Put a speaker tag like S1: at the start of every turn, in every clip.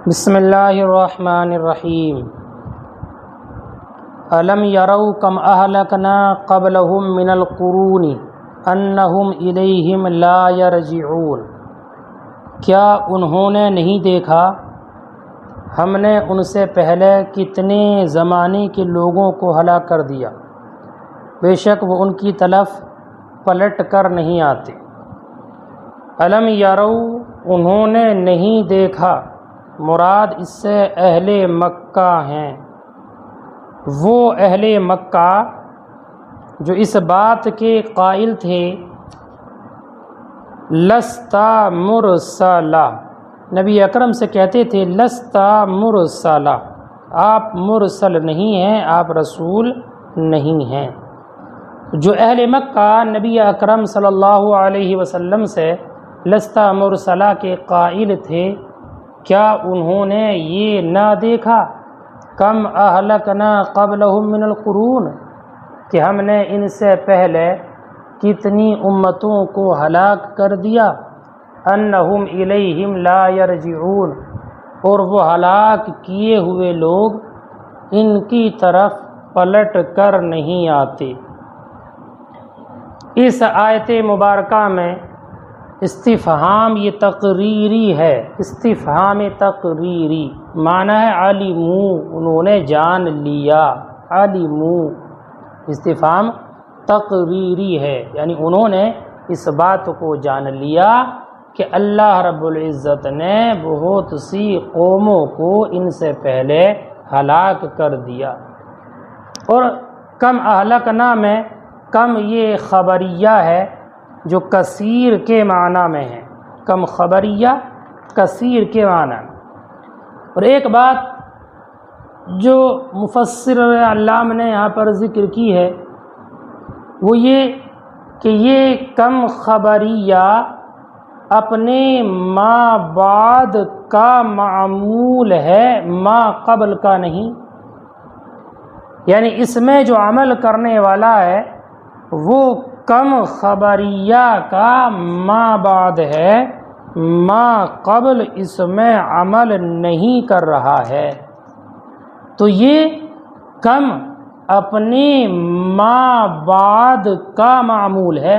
S1: بسم اللہ الرحمن الرحیم الم یروا کم اہلکنا قبلہم من القرون انہم الیہم لا یرجعون، کیا انہوں نے نہیں دیکھا ہم نے ان سے پہلے کتنے زمانے کے لوگوں کو ہلاک کر دیا، بے شک وہ ان کی طرف پلٹ کر نہیں آتے۔ الم یروا، انہوں نے نہیں دیکھا، مراد اس سے اہل مکہ ہیں، وہ اہل مکہ جو اس بات کے قائل تھے لستا مرسلا، نبی اکرم سے کہتے تھے لستا مرسلا، آپ مرسل نہیں ہیں، آپ رسول نہیں ہیں۔ جو اہل مکہ نبی اکرم صلی اللہ علیہ وسلم سے لستا مرسلا کے قائل تھے، کیا انہوں نے یہ نہ دیکھا کم اہلکنا قبلہم من القرون، کہ ہم نے ان سے پہلے کتنی امتوں کو ہلاک کر دیا، انہم الیہم لا یرجعون، اور وہ ہلاک کیے ہوئے لوگ ان کی طرف پلٹ کر نہیں آتے۔ اس آیت مبارکہ میں استفہام یہ تقریری ہے، استفہام تقریری معنی ہے علموا، انہوں نے جان لیا، علموا استفہام تقریری ہے، یعنی انہوں نے اس بات کو جان لیا کہ اللہ رب العزت نے بہت سی قوموں کو ان سے پہلے ہلاک کر دیا۔ اور کم اہلکنا میں کم یہ خبریہ ہے جو کثیر کے معنی میں ہے، کم خبریہ کثیر کے معنی میں۔ اور ایک بات جو مفسر علامہ نے یہاں پر ذکر کی ہے وہ یہ کہ یہ کم خبریہ اپنے ما بعد کا معمول ہے، ما قبل کا نہیں، یعنی اس میں جو عمل کرنے والا ہے وہ کم خبریہ کا ما بعد ہے، ما قبل اس میں عمل نہیں کر رہا ہے۔ تو یہ کم اپنے ما بعد کا معمول ہے،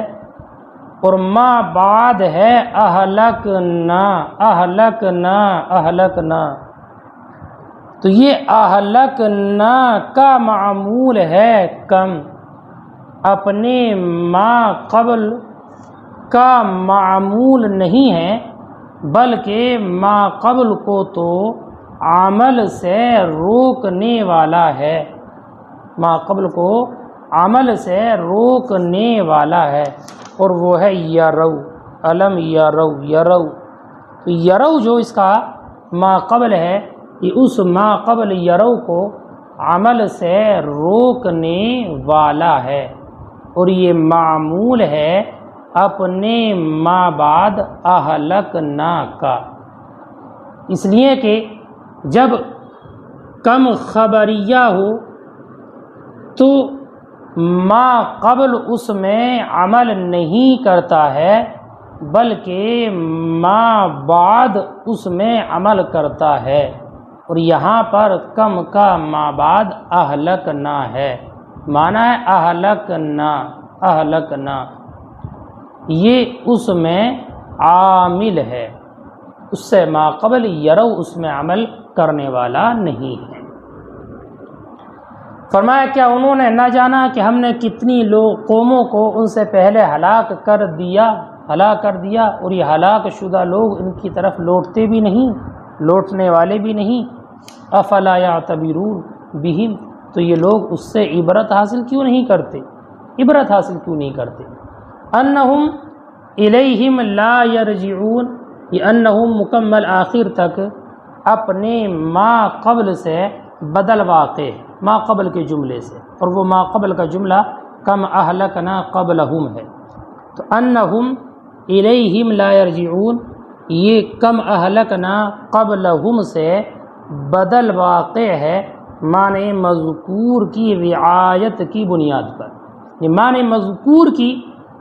S1: اور ما بعد ہے اہلکنا، اہلکنا، اہلکنا، تو یہ اہلکنا کا معمول ہے کم، اپنے ما قبل کا معمول نہیں ہے، بلکہ ما قبل کو تو عمل سے روکنے والا ہے، ما قبل کو عمل سے روکنے والا ہے، اور وہ ہے یرو، الم یرو، یرو، تو یرو جو اس کا ما قبل ہے یہ اس ما قبل یرو کو عمل سے روکنے والا ہے، اور یہ معمول ہے اپنے ما بعد اہلکنا کا، اس لیے کہ جب کم خبریہ ہو تو ما قبل اس میں عمل نہیں کرتا ہے، بلکہ ما بعد اس میں عمل کرتا ہے، اور یہاں پر کم کا ما بعد اہلکنا ہے، معنی ہے اہلکنا، اہلکنا، یہ اس میں عامل ہے، اس سے ما قبل یرو اس میں عمل کرنے والا نہیں ہے۔ فرمایا کیا انہوں نے نہ جانا کہ ہم نے کتنی قوموں کو ان سے پہلے ہلاک کر دیا، اور یہ ہلاک شدہ لوگ ان کی طرف لوٹتے بھی نہیں، لوٹنے والے بھی نہیں۔ افلا یعتبرون بہم، تو یہ لوگ اس سے عبرت حاصل کیوں نہیں کرتے، عبرت حاصل کیوں نہیں کرتے۔ انہم الیہم لا یرجعون، یہ انہم مکمل آخر تک اپنے ما قبل سے بدل واقع ہے، ما قبل کے جملے سے، اور وہ ما قبل کا جملہ کم اہلکنا قبلہم ہے، تو انہم الیہم لا یرجعون یہ کم اہلکنا قبلہم سے بدل واقع ہے، معنی مذکور کی رعایت کی بنیاد پر، یہ معنی مذکور کی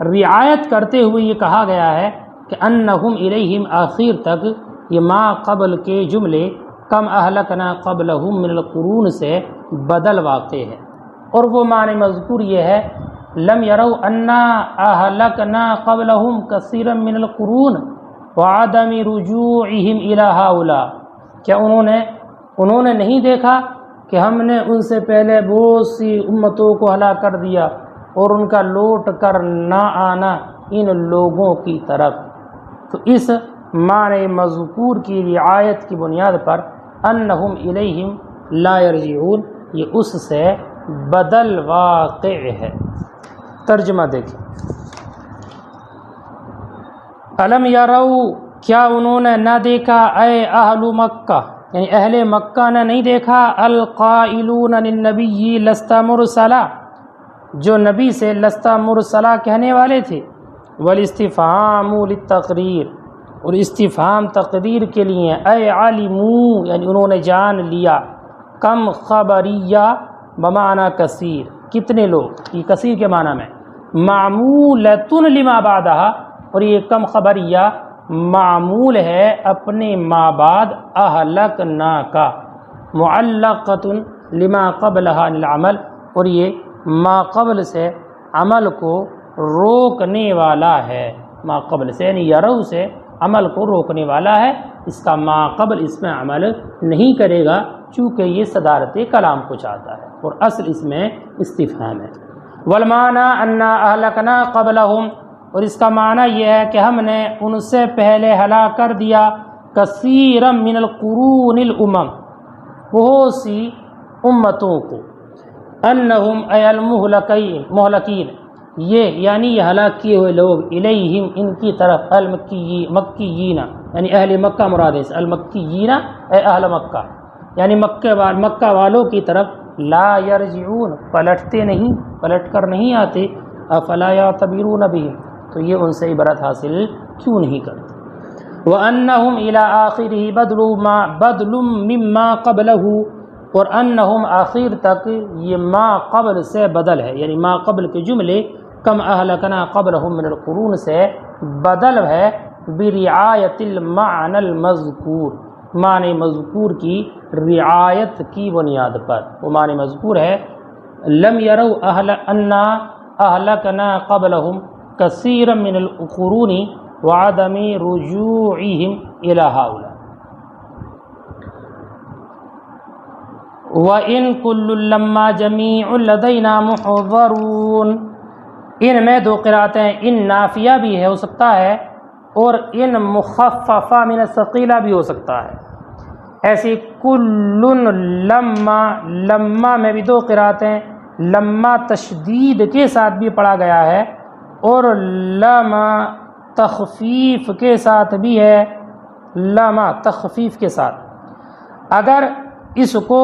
S1: رعایت کرتے ہوئے یہ کہا گیا ہے کہ انہم الیہم آخر تک یہ ما قبل کے جملے کم اہلکنا قبلہم من القرون سے بدل واقع ہے، اور وہ معنی مذکور یہ ہے لم یروا انا اہلکنا قبلہم کثیرا من القرون وعدم رجوعہم الی ہؤلاء، کیا انہوں نے نہیں دیکھا کہ ہم نے ان سے پہلے بہت سی امتوں کو ہلاک کر دیا اور ان کا لوٹ کر نہ آنا ان لوگوں کی طرف۔ تو اس معنی مذکور کی رعایت کی بنیاد پر انہم الیہم لا یرجعون، یہ اس سے بدل واقع ہے۔ ترجمہ دیکھیں، الم یروا، کیا انہوں نے نہ دیکھا، اے اہل مکہ یعنی اہل مکہ نے نہیں دیکھا، القائلون للنبی لست مرسلا، جو نبی سے لست مرسلا کہنے والے تھے، والاستفہام للتقریر، اور استفہام تقریر کے لیے، اے علموا یعنی انہوں نے جان لیا، کم خبریہ بمعنی کثیر، کتنے لوگ، یہ کثیر کے معنی میں، معمولۃ لما بعدہا، اور یہ کم خبریہ معمول ہے اپنے ما بعد اہلکنا کا، معلقۃ لما قبلہا عن العمل، اور یہ ما قبل سے عمل کو روکنے والا ہے، ما قبل سے یعنی یرو سے عمل کو روکنے والا ہے، اس کا ما قبل اس میں عمل نہیں کرے گا چونکہ یہ صدارت کلام کو چاہتا ہے، اور اصل اس میں استفہام ہے۔ والمعنی انا اہلکنا قبلہم، اور اس کا معنی یہ ہے کہ ہم نے ان سے پہلے ہلاک کر دیا، کثیرا من القرون الامم، بہت سی امتوں کو، انہم ای المہلکین، یہ یعنی یہ ہلاک کیے ہوئے لوگ، الیہم ان کی طرف، مکیین یعنی اہل مکہ مراد ہے، المکیین اے اہل مکہ یعنی مکہ والوں کی طرف، لا یرجعون پلٹتے نہیں، پلٹ کر نہیں آتے، افلا یعتبرون بہم تو یہ ان سے عبرت حاصل کیوں نہیں کرتے، وَأَنَّهُمْ إِلَىٰ آخِرِهِ بَدْلٌ مِّمَّا قَبْلَهُ، اور انہم آخر تک یہ ما قبل سے بدل ہے، یعنی ما قبل کے جملے کم اہلکنا قبلہم من القرون سے بدل ہے، برعایت المعنی المذکور، معنی مذکور کی رعایت کی بنیاد پر، وہ معنی مذکور ہے لم یروا انا اہلکنا قبلہم کثیرا من القرون وعدم رجوعہم الی ہؤلاء، وَإِن كُلٌّ لَمَّا جَمِيعٌ لَدَيْنَا مُحْضَرُونَ، ان میں دو قراتیں، ان نافیہ بھی ہو سکتا ہے اور ان مخففہ من الثقیلہ بھی ہو سکتا ہے، ایسی کل لما میں بھی دو قراتیں، لما تشدید کے ساتھ بھی پڑھا گیا ہے اور لما تخفیف کے ساتھ بھی ہے، لما تخفیف کے ساتھ، اگر اس کو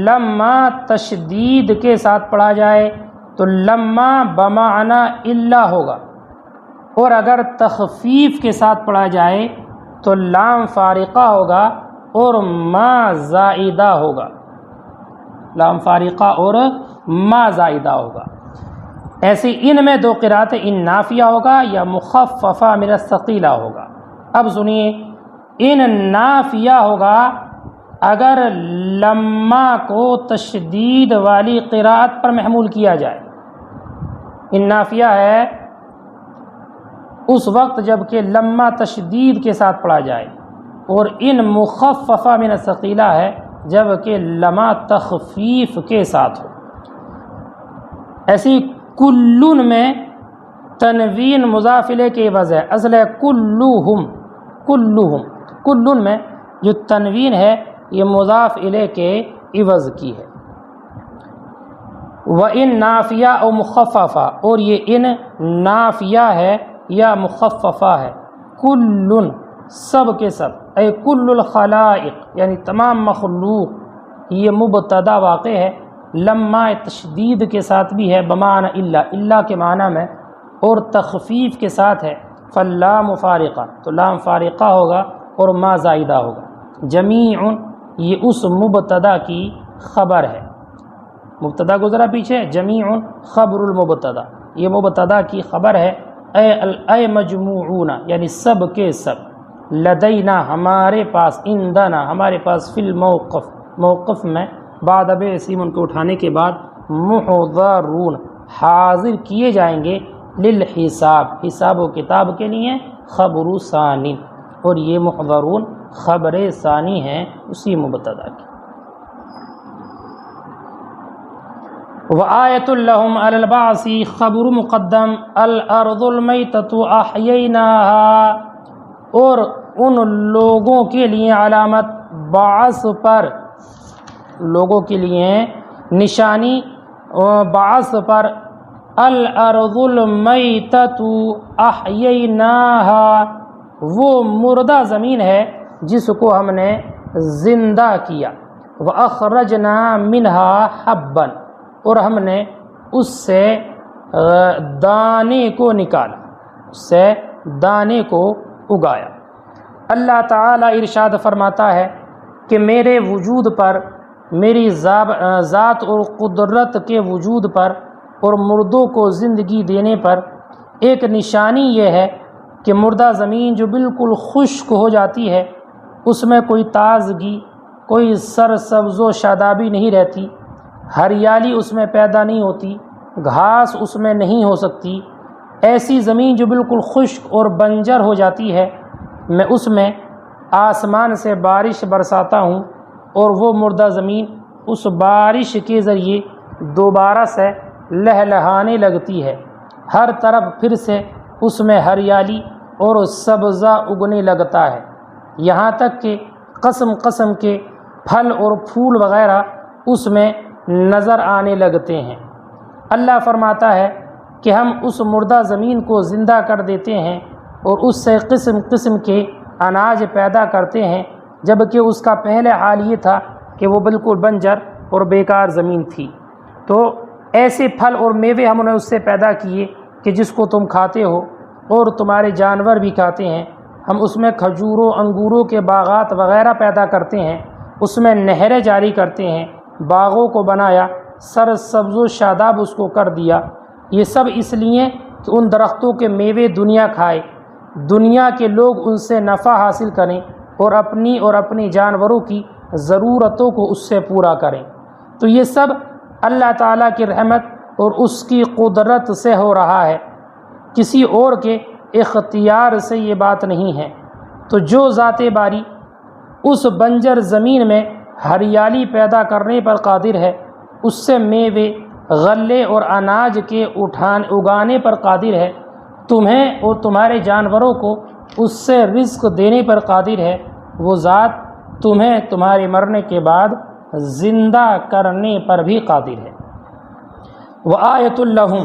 S1: لما تشدید کے ساتھ پڑھا جائے تو لما بمعنی الا ہوگا، اور اگر تخفیف کے ساتھ پڑھا جائے تو لام فارقہ ہوگا اور ما زائدہ ہوگا، لام فارقہ اور ما زائدہ ہوگا۔ ایسے ان میں دو قرات، ان نافیہ ہوگا یا مخففہ من الثقیلہ ہوگا۔ اب سنیے، ان نافیہ ہوگا اگر لما کو تشدید والی قراءت پر محمول کیا جائے، ان نافیہ ہے اس وقت جب کہ لما تشدید کے ساتھ پڑھا جائے، اور ان مخففہ من الثقیلہ ہے جب کہ لما تخفیف کے ساتھ ہو۔ ایسی کلن میں تنوین مضاف الیہ کے عوض ہے، اصل ہے کلہم، کلن میں جو تنوین ہے یہ مضاف الیہ کے عوض کی ہے۔ وَإِن نافیہ او مخففہ، اور یہ ان نافیہ ہے یا مخففہ ہے، کلن سب کے سب، اے کل الخلائق یعنی تمام مخلوق، یہ مبتدا واقع ہے، لما تشدید کے ساتھ بھی ہے بمعنی الا کے معنی میں، اور تخفیف کے ساتھ ہے، فاللام فارقہ تو لام فارقہ ہوگا اور ما زائدہ ہوگا۔ جمیع یہ اس مبتدا کی خبر ہے، مبتدا گزرا پیچھے، جمیع خبر المبتدا، یہ مبتدا کی خبر ہے، اے مجموعون یعنی سب کے سب، لدینا ہمارے پاس، عندنا ہمارے پاس، فی الموقف موقف میں، بعد بعثہم ان کو اٹھانے کے بعد، محضرون حاضر کیے جائیں گے، للحساب حساب و کتاب کے لیے، خبر ثانی، اور یہ محضرون خبر ثانی ہے اسی مبتدا کی۔ وآیۃ لہم علی البعث خبر مقدم، الارض المیتۃ احییناها، اور ان لوگوں کے لیے علامت بعث پر، لوگوں کے لیے نشانی بعث پر، الارض المیتۃ احییناها، وہ مردہ زمین ہے جس کو ہم نے زندہ کیا، واخرجنا منها حبا، اور ہم نے اس سے دانے کو نکالا، اس سے دانے کو اگایا۔ اللہ تعالیٰ ارشاد فرماتا ہے کہ میرے وجود پر، میری ذات اور قدرت کے وجود پر اور مردوں کو زندگی دینے پر ایک نشانی یہ ہے کہ مردہ زمین جو بالکل خشک ہو جاتی ہے، اس میں کوئی تازگی، کوئی سرسبز و شادابی نہیں رہتی، ہریالی اس میں پیدا نہیں ہوتی، گھاس اس میں نہیں ہو سکتی، ایسی زمین جو بالکل خشک اور بنجر ہو جاتی ہے، میں اس میں آسمان سے بارش برساتا ہوں، اور وہ مردہ زمین اس بارش کے ذریعے دوبارہ سے لہلہانے لگتی ہے، ہر طرف پھر سے اس میں ہریالی اور سبزہ اگنے لگتا ہے، یہاں تک کہ قسم قسم کے پھل اور پھول وغیرہ اس میں نظر آنے لگتے ہیں۔ اللہ فرماتا ہے کہ ہم اس مردہ زمین کو زندہ کر دیتے ہیں اور اس سے قسم قسم کے اناج پیدا کرتے ہیں، جبکہ اس کا پہلے حال یہ تھا کہ وہ بالکل بنجر اور بیکار زمین تھی۔ تو ایسے پھل اور میوے ہم نے اس سے پیدا کیے کہ جس کو تم کھاتے ہو اور تمہارے جانور بھی کھاتے ہیں۔ ہم اس میں کھجوروں، انگوروں کے باغات وغیرہ پیدا کرتے ہیں، اس میں نہریں جاری کرتے ہیں، باغوں کو بنایا، سرسبز و شاداب اس کو کر دیا۔ یہ سب اس لیے کہ ان درختوں کے میوے دنیا کھائے، دنیا کے لوگ ان سے نفع حاصل کریں اور اپنی جانوروں کی ضرورتوں کو اس سے پورا کریں۔ تو یہ سب اللہ تعالیٰ کی رحمت اور اس کی قدرت سے ہو رہا ہے، کسی اور کے اختیار سے یہ بات نہیں ہے۔ تو جو ذات باری اس بنجر زمین میں ہریالی پیدا کرنے پر قادر ہے، اس سے میوے، غلے اور اناج کے اگانے پر قادر ہے، تمہیں اور تمہارے جانوروں کو اس سے رزق دینے پر قادر ہے، وہ ذات تمہیں تمہارے مرنے کے بعد زندہ کرنے پر بھی قادر ہے۔ وآیۃ لہم،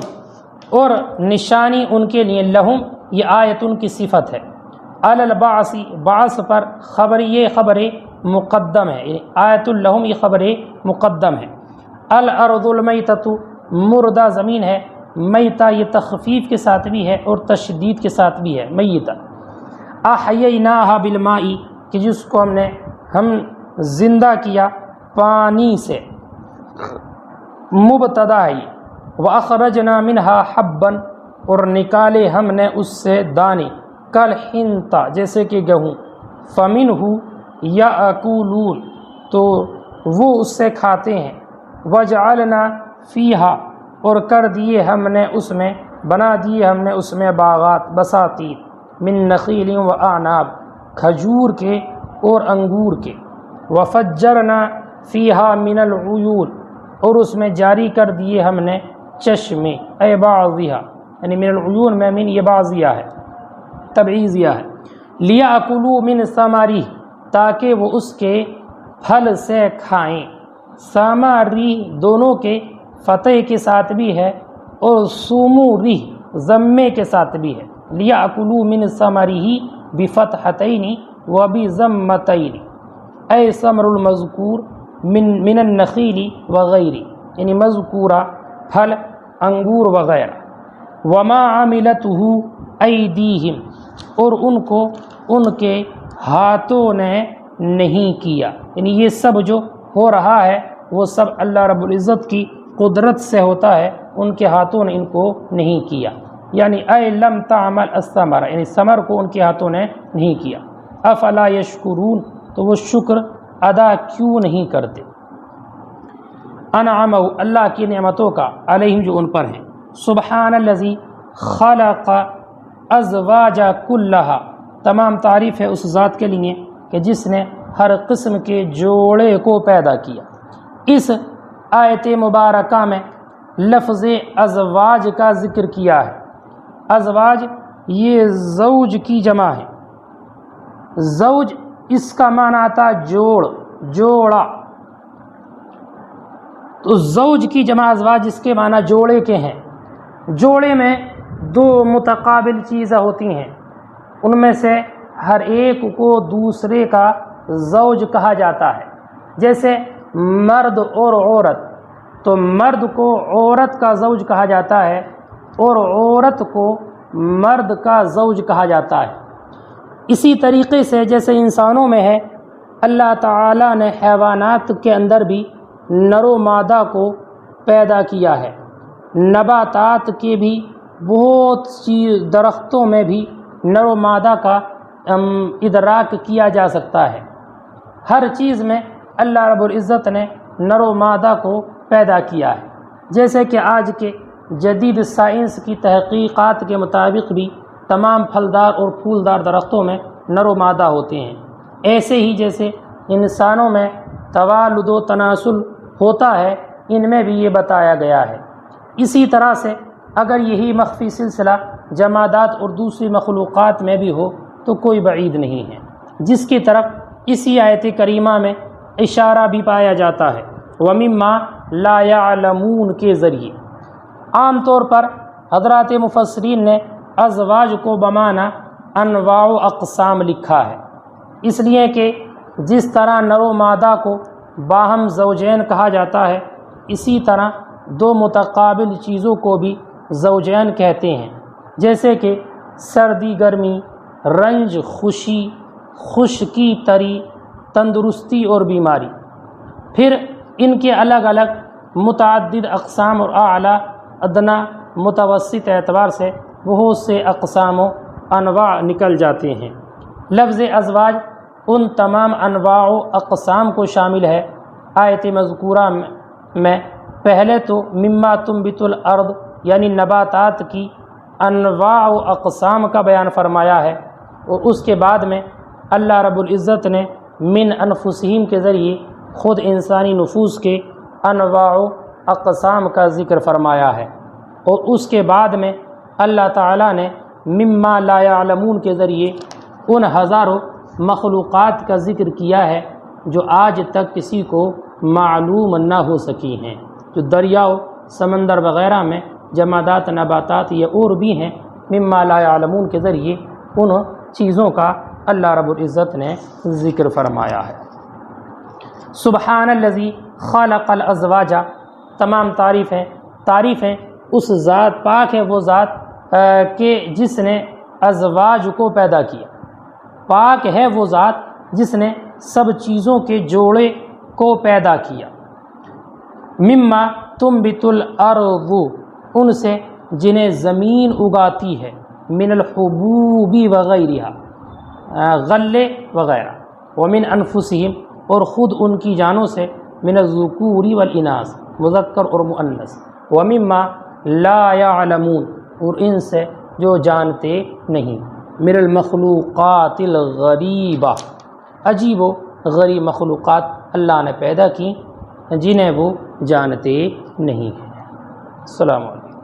S1: اور نشانی ان کے لیے، لہم یہ آیتن کی صفت ہے، علی البعث بعث پر، یہ خبر مقدم ہے، یعنی آیۃ لہم یہ خبر مقدم ہے۔ الارض المیتۃ مردہ زمین ہے، میتہ یہ تخفیف کے ساتھ بھی ہے اور تشدید کے ساتھ بھی ہے، میتہ۔ احییناها بالماء کہ جس کو ہم زندہ کیا پانی سے، مبتدا ہے یہ۔ واخرجنا منها حبا اور نکالے ہم نے اس سے دانے، کالحنطہ جیسے کہ گیہوں، فمنہ یاکلون تو وہ اس سے کھاتے ہیں، وجعلنا فیہا اور کر دیے ہم نے اس میں، بنا دیے ہم نے اس میں باغات، بساتین، من نخیل و اعناب کھجور کے اور انگور کے، وفجرنا فیہا من العیون اور اس میں جاری کر دیے ہم نے چشمے، اے بعضیہا یعنی من العیون میں من یہ بعضیہ ہے، تبعیضیہ ہے، لیاکلوا من ثمرہ تاکہ وہ اس کے پھل سے کھائیں، ثمری دونوں کے فتح کے ساتھ بھی ہے اور سموری ضمے کے ساتھ بھی ہے، لیاکلوا من ثمرہ بفتحتین و بضمتین، اے ثمر المذکور من النخیل وغیرہ یعنی مذکورہ پھل، انگور وغیرہ، وما عملتہ ایدیہم اور ان کو ان کے ہاتھوں نے نہیں کیا، یعنی یہ سب جو ہو رہا ہے وہ سب اللہ رب العزت کی قدرت سے ہوتا ہے، ان کے ہاتھوں نے ان کو نہیں کیا، یعنی اے لم تعمل الثمر یعنی ثمر کو ان کے ہاتھوں نے نہیں کیا۔ افلا یشکرون، تو وہ شکر ادا کیوں نہیں کرتے۔ انعم، اللہ کی نعمتوں کا، علیہم جو ان پر ہیں۔ سبحان الذی خلق ازواج کلھا، تمام تعریف ہے اس ذات کے لیے کہ جس نے ہر قسم کے جوڑے کو پیدا کیا۔ اس آیت مبارکہ میں لفظ ازواج کا ذکر کیا ہے۔ ازواج یہ زوج کی جمع ہے۔ زوج اس کا معنی آتا جوڑا، تو زوج کی جمع ازواج جس کے معنی جوڑے کے ہیں۔ جوڑے میں دو متقابل چیزیں ہوتی ہیں، ان میں سے ہر ایک کو دوسرے کا زوج کہا جاتا ہے۔ جیسے مرد اور عورت، تو مرد کو عورت کا زوج کہا جاتا ہے اور عورت کو مرد کا زوج کہا جاتا ہے۔ اسی طریقے سے جیسے انسانوں میں ہے، اللہ تعالیٰ نے حیوانات کے اندر بھی نر و مادہ کو پیدا کیا ہے۔ نباتات کے بھی بہت سی درختوں میں بھی نر و مادہ کا ادراک کیا جا سکتا ہے۔ ہر چیز میں اللہ رب العزت نے نر و مادہ کو پیدا کیا ہے۔ جیسے کہ آج کے جدید سائنس کی تحقیقات کے مطابق بھی تمام پھلدار اور پھولدار درختوں میں نر و مادہ ہوتے ہیں۔ ایسے ہی جیسے انسانوں میں توالد و تناسل ہوتا ہے، ان میں بھی یہ بتایا گیا ہے۔ اسی طرح سے اگر یہی مخفی سلسلہ جمادات اور دوسری مخلوقات میں بھی ہو تو کوئی بعید نہیں ہے، جس کی طرف اسی آیت کریمہ میں اشارہ بھی پایا جاتا ہے۔ وَمِمَّا لَا يَعْلَمُونَ کے ذریعے عام طور پر حضرات مفسرین نے ازواج کو بمعنی انواع و اقسام لکھا ہے، اس لیے کہ جس طرح نر و مادہ کو باہم زوجین کہا جاتا ہے، اسی طرح دو متقابل چیزوں کو بھی زوجین کہتے ہیں۔ جیسے کہ سردی گرمی، رنج خوشی، خشکی تری، تندرستی اور بیماری۔ پھر ان کے الگ الگ متعدد اقسام اور اعلیٰ ادنا متوسط اعتبار سے بہت سے اقسام و انواع نکل جاتے ہیں۔ لفظ ازواج ان تمام انواع و اقسام کو شامل ہے۔ آیت مذکورہ میں پہلے تو مما تنبت الارض یعنی نباتات کی انواع و اقسام کا بیان فرمایا ہے، اور اس کے بعد میں اللہ رب العزت نے من انفسہم کے ذریعے خود انسانی نفوس کے انواع و اقسام کا ذکر فرمایا ہے، اور اس کے بعد میں اللہ تعالیٰ نے مما لا یعلمون کے ذریعے ان ہزاروں مخلوقات کا ذکر کیا ہے جو آج تک کسی کو معلوم نہ ہو سکی ہیں، جو دریاؤ، سمندر وغیرہ میں جمادات، نباتات یا اور بھی ہیں۔ مما لا یعلمون کے ذریعے ان چیزوں کا اللہ رب العزت نے ذکر فرمایا ہے۔ سبحان الذی خلق الازواج، تمام تعریفیں اس ذات، پاک ہے وہ ذات کہ جس نے ازواج کو پیدا کیا۔ پاک ہے وہ ذات جس نے سب چیزوں کے جوڑے کو پیدا کیا۔ مما تنبت الارض، ان سے جنہیں زمین اگاتی ہے، من الحبوب وغیرہ، غلے وغیرہ، ومن انفسہم، اور خود ان کی جانوں سے، من الذکور والاناث، مذکر اور مؤنث، ومما لا یعلمون، اور ان سے جو جانتے نہیں، من المخلوقات الغریبہ، عجیب و غریب مخلوقات اللہ نے پیدا کی جنہیں وہ جانتے نہیں ہیں۔ السلام علیکم۔